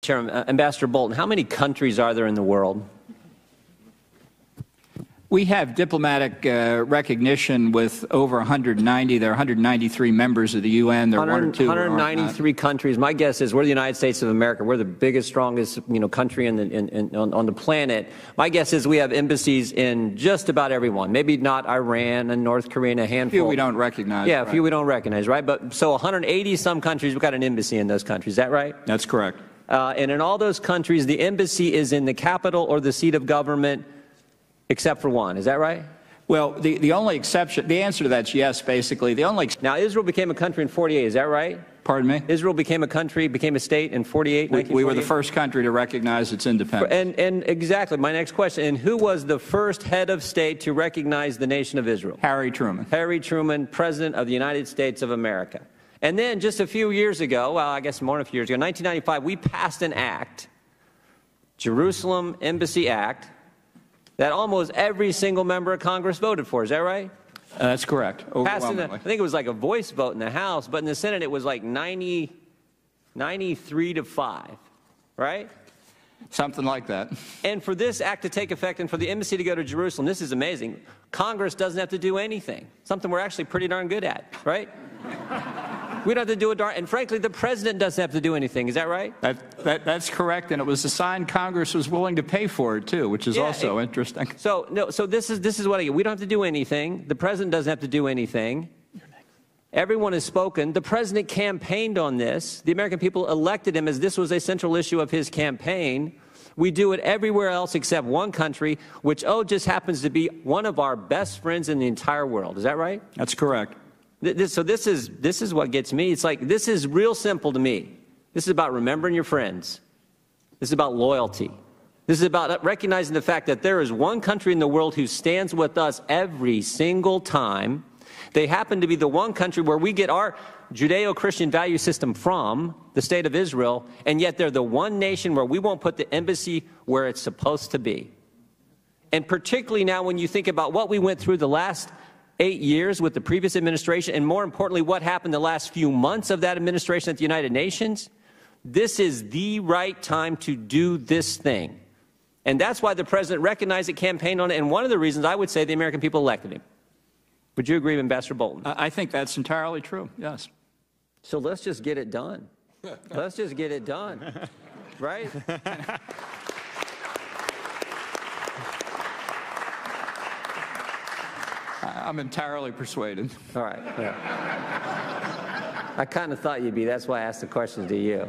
Chairman. Ambassador Bolton, how many countries are there in the world? We have diplomatic recognition with over 190. There are 193 members of the UN. There are 193 countries. My guess is we're the United States of America. We're the biggest, strongest, country on the planet. My guess is we have embassies in just about everyone. Maybe not Iran and North Korea and a handful. A few we don't recognize. Yeah, a few we don't recognize, right? But so 180 some countries, we've got an embassy in those countries. Is that right? That's correct. And in all those countries, the embassy is in the capital or the seat of government, except for one. Is that right? Well, the only exception, the answer to that's yes, basically. Now, Israel became a country in 48. Is that right? Pardon me? Israel became a country, became a state in 48. We were the first country to recognize its independence. And exactly, my next question. And who was the first head of state to recognize the nation of Israel? Harry Truman. Harry Truman, President of the United States of America. And then just a few years ago, well, I guess more than a few years ago, 1995, we passed an act, Jerusalem Embassy Act, that almost every single member of Congress voted for. Is that right? That's correct. Overwhelmingly. I think it was like a voice vote in the House, but in the Senate it was like 93 to 5, right? Something like that. And for this act to take effect and for the embassy to go to Jerusalem, this is amazing. Congress doesn't have to do anything, something we're actually pretty darn good at, right? We don't have to do a darn, and frankly, the president doesn't have to do anything. Is that right? That's correct, and it was a sign Congress was willing to pay for it too, which is also interesting. So this is what I get. We don't have to do anything. The president doesn't have to do anything. Everyone has spoken. The president campaigned on this. The American people elected him as this was a central issue of his campaign. We do it everywhere else except one country, which just happens to be one of our best friends in the entire world. Is that right? That's correct. So this is what gets me. It's like, this is real simple to me. This is about remembering your friends. This is about loyalty. This is about recognizing the fact that there is one country in the world who stands with us every single time. They happen to be the one country where we get our Judeo-Christian value system from, the state of Israel, and yet they're the one nation where we won't put the embassy where it's supposed to be. And particularly now when you think about what we went through the last 8 years with the previous administration, and more importantly, what happened the last few months of that administration at the United Nations, this is the right time to do this thing. And that's why the president recognized it, campaigned on it, and one of the reasons I would say the American people elected him. Would you agree, Ambassador Bolton? I think that's entirely true, yes. So let's just get it done. Let's just get it done, right? I'm entirely persuaded. All right. Yeah. I kind of thought you'd be. That's why I asked the questions to you.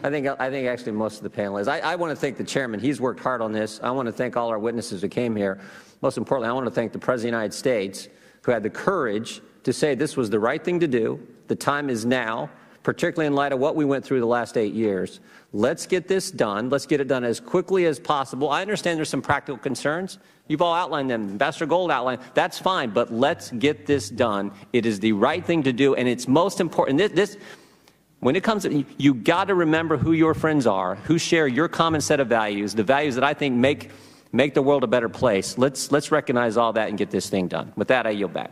I think actually most of the panelists. I want to thank the chairman. He's worked hard on this. I want to thank all our witnesses who came here. Most importantly, I want to thank the President of the United States who had the courage to say this was the right thing to do. The time is now, particularly in light of what we went through the last 8 years. Let's get this done. Let's get it done as quickly as possible. I understand there's some practical concerns. You've all outlined them. Ambassador Gold outlined. That's fine, but let's get this done. It is the right thing to do, and it's most important. When it comes to, you got to remember who your friends are, who share your common set of values, the values that I think make the world a better place. Let's recognize all that and get this thing done. With that, I yield back.